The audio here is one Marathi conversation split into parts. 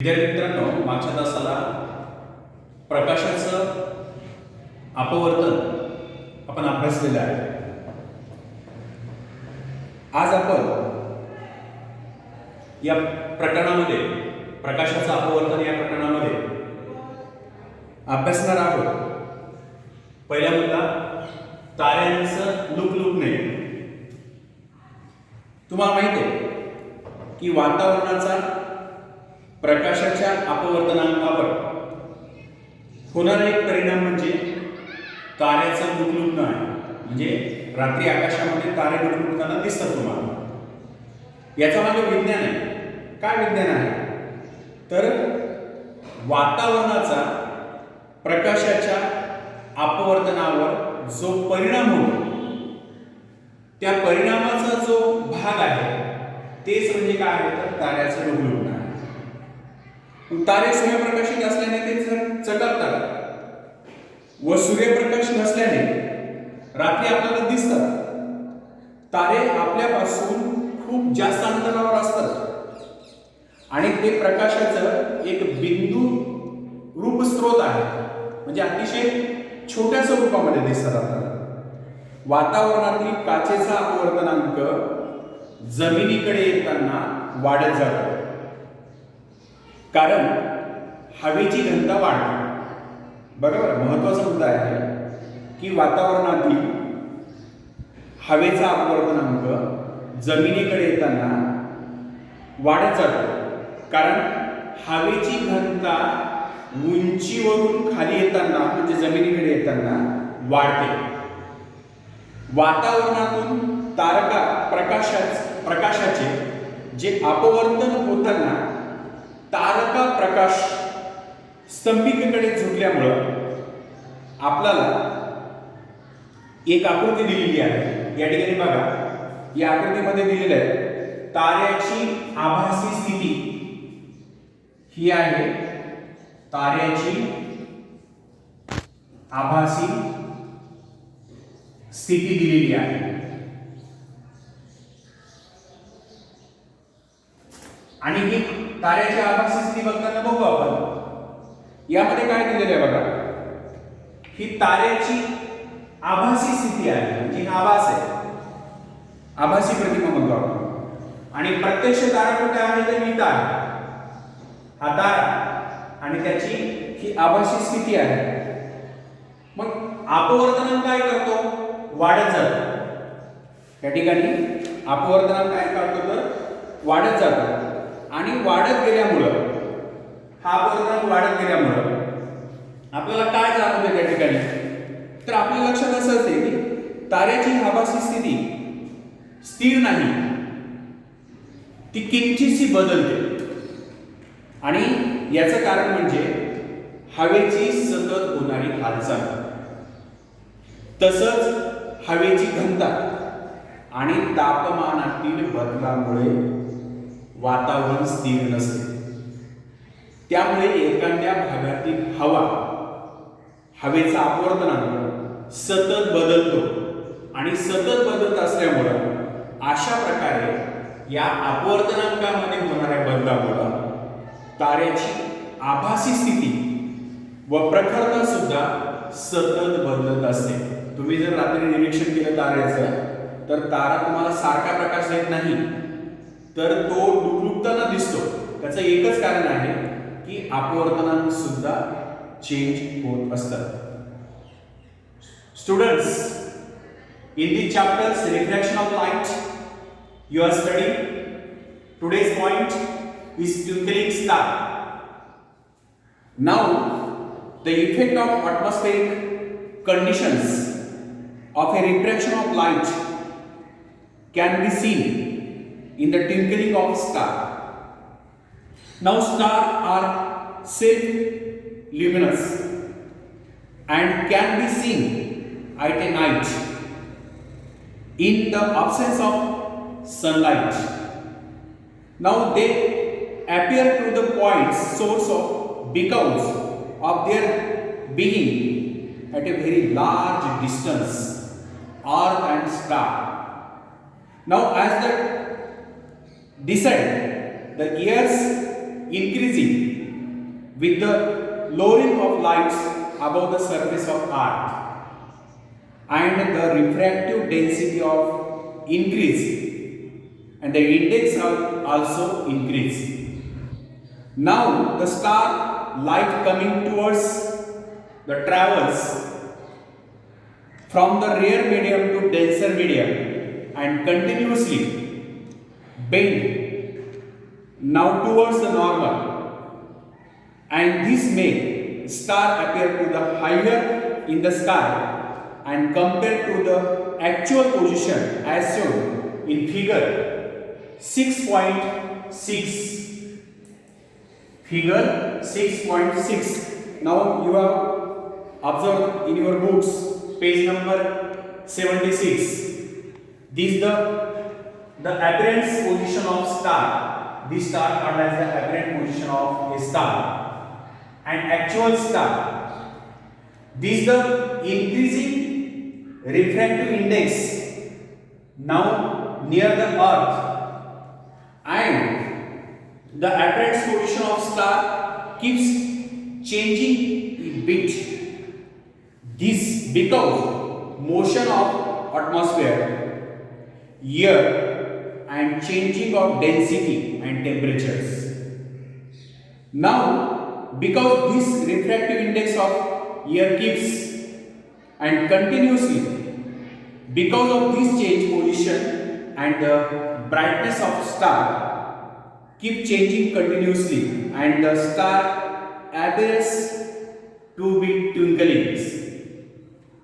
विद्यार्थी मित्रांनो, मागच्या तासाला प्रकाशाचं अपवर्तन आपण अभ्यासलेलं आहे. आज आपण या प्रकरणामध्ये प्रकाशाचं अपवर्तन या प्रकरणामध्ये अभ्यासणार आहोत. पहिला मुद्दा, ताऱ्यांचं लुकलुकणे. तुम्हाला माहिती आहे की वातावरणाचा प्रकाशाच्या अपवर्तनांकावर होणारा एक परिणाम म्हणजे ताऱ्याचं लुकलुकणं आहे. म्हणजे रात्री आकाशामध्ये तारे लुकलुकताना दिसतात तुम्हाला. याचा मागे विज्ञान आहे. काय विज्ञान आहे तर वातावरणाचा प्रकाशाच्या अपवर्तनावर जो परिणाम होतो त्या परिणामाचा जो भाग आहे तेच म्हणजे काय आहे तर ताऱ्याचं लुकलुकणं आहे. तारे सूर्यप्रकाशित असल्याने ते चटकतात व सूर्यप्रकाश नसल्याने रात्री आपल्याला दिसतात. तारे आपल्यापासून खूप जास्त अंतरावर असतात आणि ते प्रकाशाचं एक बिंदू रूप स्रोत आहे. म्हणजे अतिशय छोट्याशा रूपामध्ये दिसतात आपल्याला. वातावरणातील काचेचा अपवर्तनांक जमिनीकडे येताना वाढत जातो कारण हवेची घनता वाढते. बरोबर, महत्वाचा मुद्दा आहे की वातावरणातील हवेचा अपवर्तनांक जमिनीकडे येताना वाढत जातो कारण हवेची घनता उंचीवरून खाली येताना म्हणजे जमिनीकडे येताना वाढते. वातावरणातून तारका प्रकाशाचे जे अपवर्तन होताना तारका प्रकाश स्तंभिकेकडे झुकल्यामुळं आपल्याला एक आकृती दिलेली आहे. या ठिकाणी बघा, या आकृतीमध्ये दिलेलं आहे ताऱ्याची आभासी स्थिती. ही आहे ताऱ्याची आभासी स्थिती दिलेली आहे. आणि ही ताऱ्याची आभासी स्थिती बघताना बघू आपण यामध्ये काय दिलेलं आहे बघा. ही ताऱ्याची आभासी स्थिती आहे म्हणजे आभास आहे, आभासी प्रतिमा म्हणतो आपण. आणि प्रत्यक्ष तारा कुठे आहे तर इथं आहे. हा तारा आणि त्याची ही आभासी स्थिती आहे. मग अपवर्तनांक काय करतो, वाढत जातो. या ठिकाणी अपवर्तनांक काय करतो तर वाढत जातो. आणि वाढत गेल्यामुळं हा अपवर्तनांक वाढत गेल्यामुळं आपल्याला काय जाणवतं त्या ठिकाणी तर आपल्या लक्षात असं असते की ताऱ्याची आभासी स्थिती स्थिर नाही, ती किंचितशी बदलते. आणि याचं कारण म्हणजे हवेची सतत होणारी हालचाल, तसंच हवेची घनता आणि तापमानातील बदलामुळे वातावरण स्थिर नसते. त्यामुळे एखाद्या भागातील हवेचा अपवर्तनांक सतत बदलतो आणि सतत बदलत असल्यामुळं अशा प्रकारे या अपवर्तनांकामध्ये होणाऱ्या बदलामुळं ताऱ्याची आभासी स्थिती व प्रखरता सुद्धा सतत बदलत असते. तुम्ही जर रात्री निरीक्षण केलं ताऱ्याचं तर तारा तुम्हाला सारखा प्रकाश देत नाही तर तो लुकलुकताना दिसतो. त्याचं एकच कारण आहे की अपवर्तनांक सुद्धा चेंज होत असतात. Students, in the chapters refraction of light you are studying. Today's point is twinkling star. Now the effect of atmospheric conditions of a refraction of light can be seen in the twinkling of star. Now stars are self luminous and can be seen at a night in the absence of sunlight. Now they appear to the point source of because of their being at a very large distance, earth and star. Now as the descent, the years increasing with the lowering of lights above the surface of earth, and the refractive density of increase, and the index are also increase. Now the star light coming towards the travels from the rare medium to denser medium and continuously bend now towards the normal, and this make star appear to the higher in the sky and compared to the actual position as shown in figure 6.6. Figure 6.6. Now you have observed in your books page number 76. This is the apparent position of star. This star called as the apparent position of a star and actual star. This is the increasing refractive index now near the earth, and the apparent position of star keeps changing a bit. This because motion of atmosphere, air, and changing of density and temperatures. Now, because this refractive index of air keeps and continuously, because of this change position and the brightness of star keep changing continuously, and the star appears to be twinkling.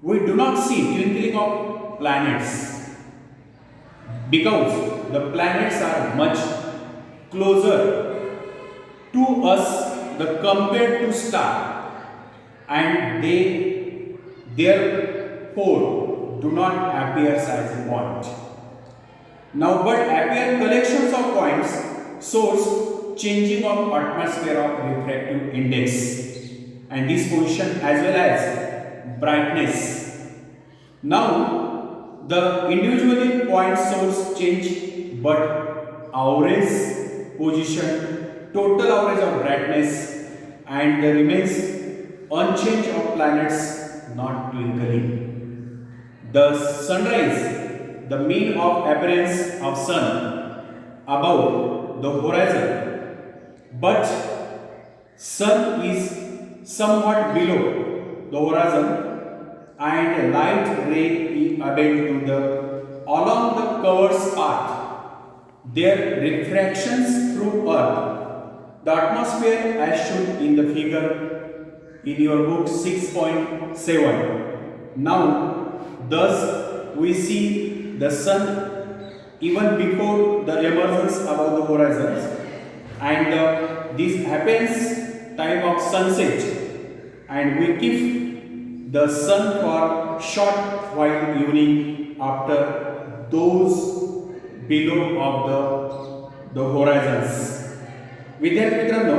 We do not see twinkling of planets because the planets are much closer to us the compared to star, and they therefore do not appear as a point. Now but appear collections of points source changing of atmosphere of refractive index and this position as well as brightness. Now the individually point source change but average position, total average of brightness, and the remains unchanged of planets not twinkling. The sunrise, the mean of appearance of sun above the horizon, but sun is somewhat below the horizon, and light ray is able to the along the covers earth, their refractions through earth, the atmosphere as shown in the figure in your book 6.7. Now thus we see the sun even before the emergence above the horizons, and this happens time of sunset, and we keep the sun for short while evening after those below of the horizons. विद्यार्थी मित्रांनो,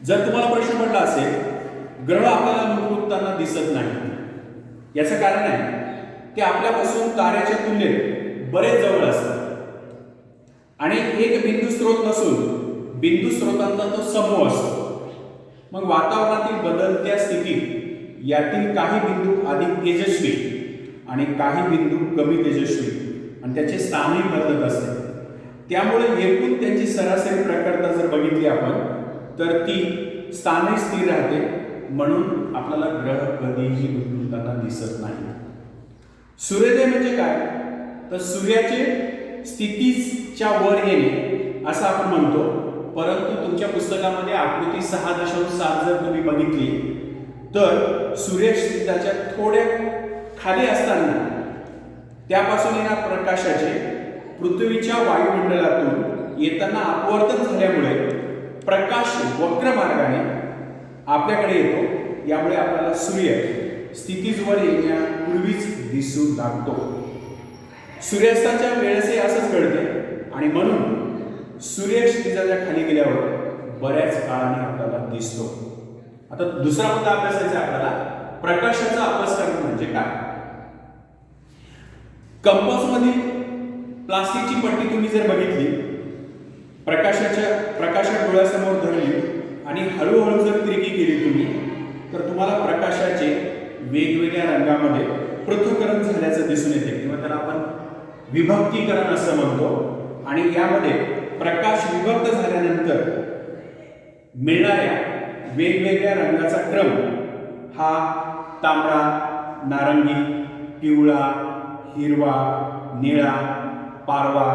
जर तुम्हाला प्रश्न पडला असेल ग्रह आपल्याला लुकलुकताना दिसत नाही, याचं कारण आहे ते आपल्यापासून ताऱ्याच्या तुलनेत बरेच जवळ असतात आणि एक बिंदू स्रोत नसून बिंदू स्रोतांचा तो समूह असतो. मग वातावरणातील बदलत्या स्थितीत यातील काही बिंदू अधिक तेजस्वी आणि काही बिंदू कमी तेजस्वी आणि त्याचे स्थानही बदलत असते. त्यामुळे एकूण त्यांची सरासरी प्रखरता जर बघितली आपण तर ती स्थानही स्थिर राहते, म्हणून आपल्याला ग्रह कधीही लुकलुकताना दिसत नाही. सूर्योदय म्हणजे काय तर सूर्याचे स्थितीच्या वर येणे असं आपण म्हणतो, परंतु तुमच्या पुस्तकामध्ये आकृती 6.7 जर तुम्ही बघितली तर सूर्यस्थितीच्या थोड्या खाली असताना त्यापासून येणाऱ्या प्रकाशाचे पृथ्वीच्या वायुमंडलातून येताना अपवर्तन झाल्यामुळे प्रकाश वक्र मार्गाने आपल्याकडे येतो. यामुळे आपल्याला सूर्य स्थितीजवर येण्यापूर्वीच दिसू लागतो. सूर्यास्ताच्या वेळेसही असंच घडते आणि म्हणून सूर्य क्षितिजाच्या खाली गेल्यावर बऱ्याच काळाने आपल्याला दिसतो. आता दुसरा मुद्दा अभ्यासायचा आपल्याला, प्रकाशाचा अभ्यास करणे म्हणजे काय. कंपास मध्ये प्लास्टिकची पट्टी तुम्ही जर बघितली प्रकाशात डोळ्यासमोर धरली आणि हळूहळू जर तिरकी केली तुम्ही, तर तुम्हाला प्रकाशाचे वेगवेगळ्या रंगामध्ये पृथक्करण झाल्याचं दिसून येते किंवा त्याला आपण विभक्तीकरण असं म्हणतो. आणि यामध्ये प्रकाश विभक्त झाल्यानंतर मिळणाऱ्या वेगवेगळ्या रंगाचा क्रम हा तांबडा, नारंगी, पिवळा, हिरवा, निळा, पारवा,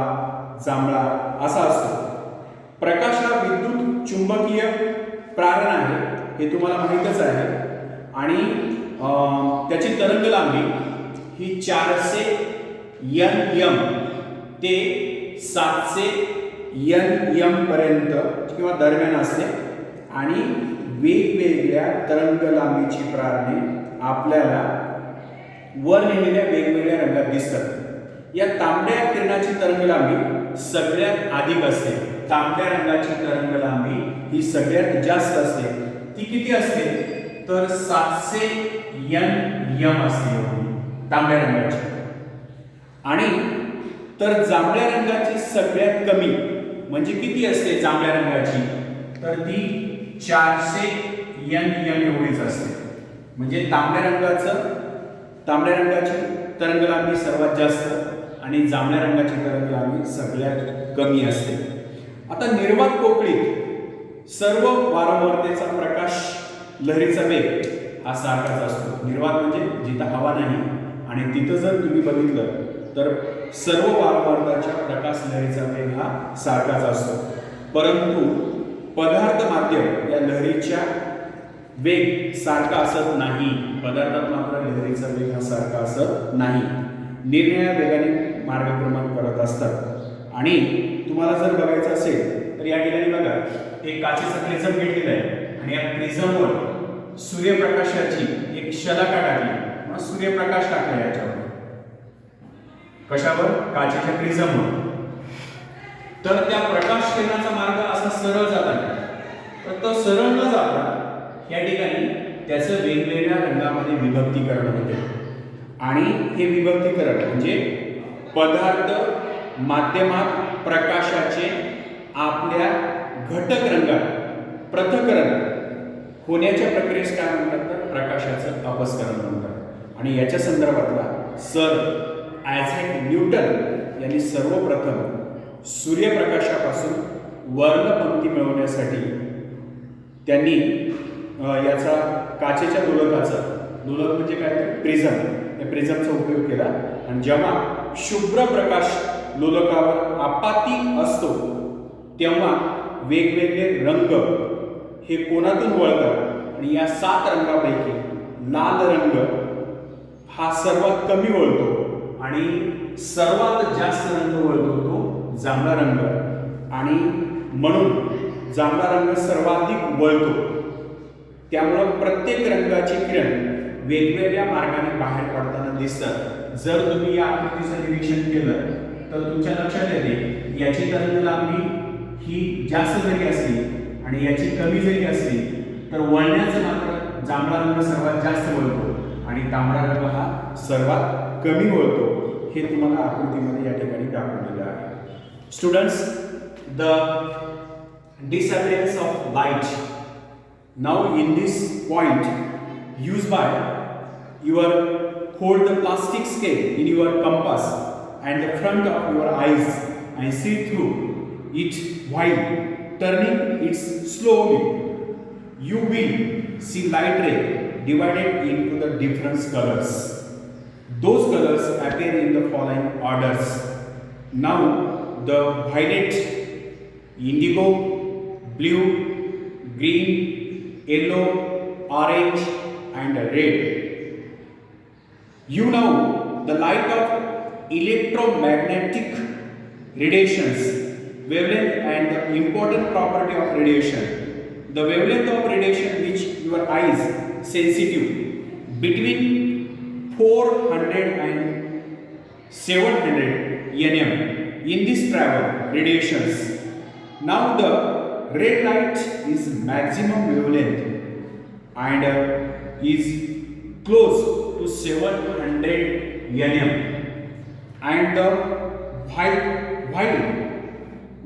जांभळा असा असतो. प्रकाश हा विद्युत चुंबकीय प्रारण आहे, हे तुम्हाला माहीतच आहे. आणि त्याची तरंग लांबी ही 400 nm ते 700 nm पर्यंत किंवा दरम्यान असते. आणि वेगवेगळ्या तरंग लांबीची प्रारणे आपल्याला वर लिहिलेल्या वेगवेगळ्या रंगात दिसतात. या तांबड्या किरणाची तरंग लांबी सगळ्यात अधिक असते. तांबड्या रंगाची तरंग लांबी ही सगळ्यात जास्त असते. ती किती असते तर 700 nm असते तांबड्या रंगाची. आणि तर जांभळ्या रंगाची सगळ्यात कमी म्हणजे किती असते जांभळ्या रंगाची, तर ती 400 nm एवढीच असते. म्हणजे तांबड्या रंगाची तरंग लांबी सर्वात जास्त आणि जांभळ्या रंगाची तरंग लांबी सगळ्यात कमी असते. आता निर्वात पोकळीत सर्व वारंवारतेचा प्रकाश लहरीचा वेग हा सारखाच असतो. निर्वात म्हणजे जिथं हवा नाही, आणि तिथं जर तुम्ही बघितलं तर सर्व वारंवारताच्या प्रकाश लहरीचा वेग हा सारखाच असतो. परंतु पदार्थ माध्यम या लहरीच्या वेग सारखा असत नाही. पदार्थात मात्र लहरीचा वेग हा सारखा असत नाही. निरनिराळ्या वेगाने मार्गक्रमण करत असतात. आणि तुम्हाला जर बघायचं असेल तर या ठिकाणी बघा, एक काचेचं प्रिझम घेतलेलं आहे आणि या प्रिझमवर सूर्यप्रकाशाची एक शलाका टाकली, सूर्यप्रकाश टाकला याच्यावर. कशावर? काचेच्या प्रिझमवर. तर त्या प्रकाश किरणाचा मार्ग असा सरळ जात आहे. तर तो सरळ न जाता या ठिकाणी त्याचं वेगवेगळ्या रंगामध्ये विभक्तीकरण होते. आणि हे विभक्तीकरण म्हणजे पदार्थ माध्यमात प्रकाशाचे आपल्या घटक रंगात पृथक्करण होण्याच्या प्रक्रियेस काय म्हणतात तर प्रकाशाचं अपस्करण म्हणतात. आणि याच्या संदर्भातला सर आयझॅक न्यूटन यांनी सर्वप्रथम सूर्यप्रकाशापासून वर्णपंक्ती मिळवण्यासाठी त्यांनी याचा काचेच्या दोलक म्हणजे काय तर प्रिझम, या प्रिझमचा उपयोग केला. आणि जेव्हा शुभ्र प्रकाश लोलकावर आपाती असतो तेव्हा वेगवेगळे रंग हे कोणातून वळतात. आणि या 7 रंगापैकी लाल रंग हा सर्वात कमी वळतो आणि सर्वात जास्त रंग वळतो तो जांभळा रंग. आणि म्हणून जांभळा रंग सर्वाधिक वळतो. त्यामुळं प्रत्येक रंगाची किरण वेगवेगळ्या मार्गाने बाहेर पडताना दिसतात. जर तुम्ही या आकृतीचं निरीक्षण केलं तर तुमच्या लक्षात येते याची तरंग लांबी ही जास्त जरी असली आणि याची कमी जरी असली तर वळण्याचं मात्र जांभळा रंग सर्वात जास्त वळतो आणि तांबडा रंग हा सर्वात कमी वळतो. हे तुम्हाला आकृतीमध्ये या ठिकाणी दाखवलेलं आहे. Students, the disappearance of light. Now in this point, use by your hold the plastic scale in your compass and the front of your eyes and see through it while turning it slowly. You will see light ray divided into the different colors. Those colors appear in the following orders. Now the violet, indigo, blue, green, yellow, orange and red. You know the light of electromagnetic radiations, wavelength and the important property of radiation. The wavelength of radiation which your eyes sensitive between 400 and 700 nm in this travel radiations. Now the red light is maximum wavelength and is close to 700 nm, and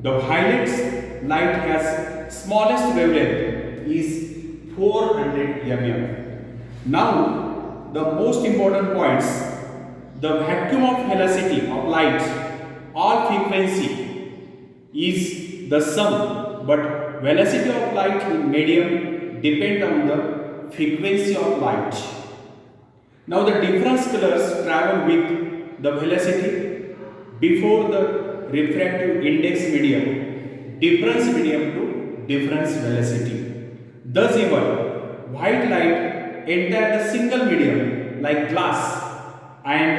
the The violet light has smallest wavelength is 400 mm. Now, the most important points: the vacuum of velocity of light or frequency is the sum, but velocity of light in medium depend on the frequency of light. Now the different colors travel with the velocity before the refractive index medium, difference medium to difference velocity. Thus even white light enter the single medium like glass, and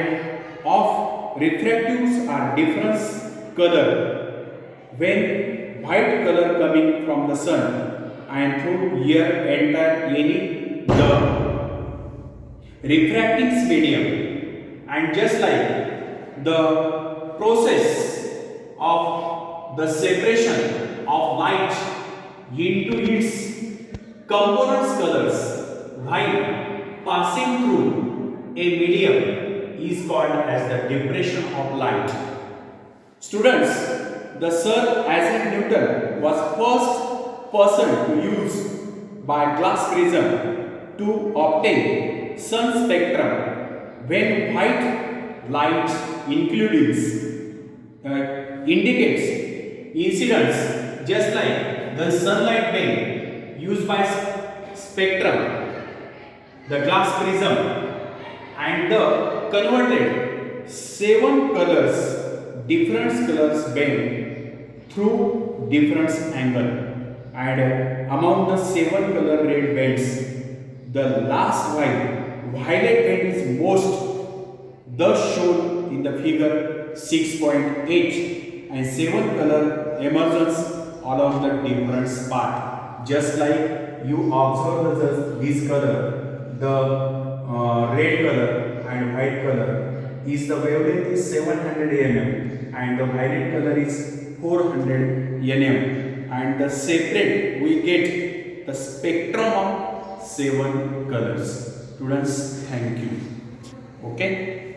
of refractives are different color when white color coming from the sun and through here enter any the refracting medium. And just like the process of the separation of light into its components colors while passing through a medium is called as the diffraction of light. Students, the Sir Isaac Newton was first person to use by glass prism to obtain sun spectrum when white light indicates incidence, just like the sunlight beam used by spectrum, the glass prism, and the converted 7 colors, different colors bend through different angle, and among the 7 color red bends, the last violet band is most, thus shown in the figure 6.8, and 7 color emerges along the different part. Just like you observe this color, the red color and white color is the wavelength is 700 nm and the violet color is 400 nm, and the separate we get the spectrum of 7 colors. Students, thank you. Okay.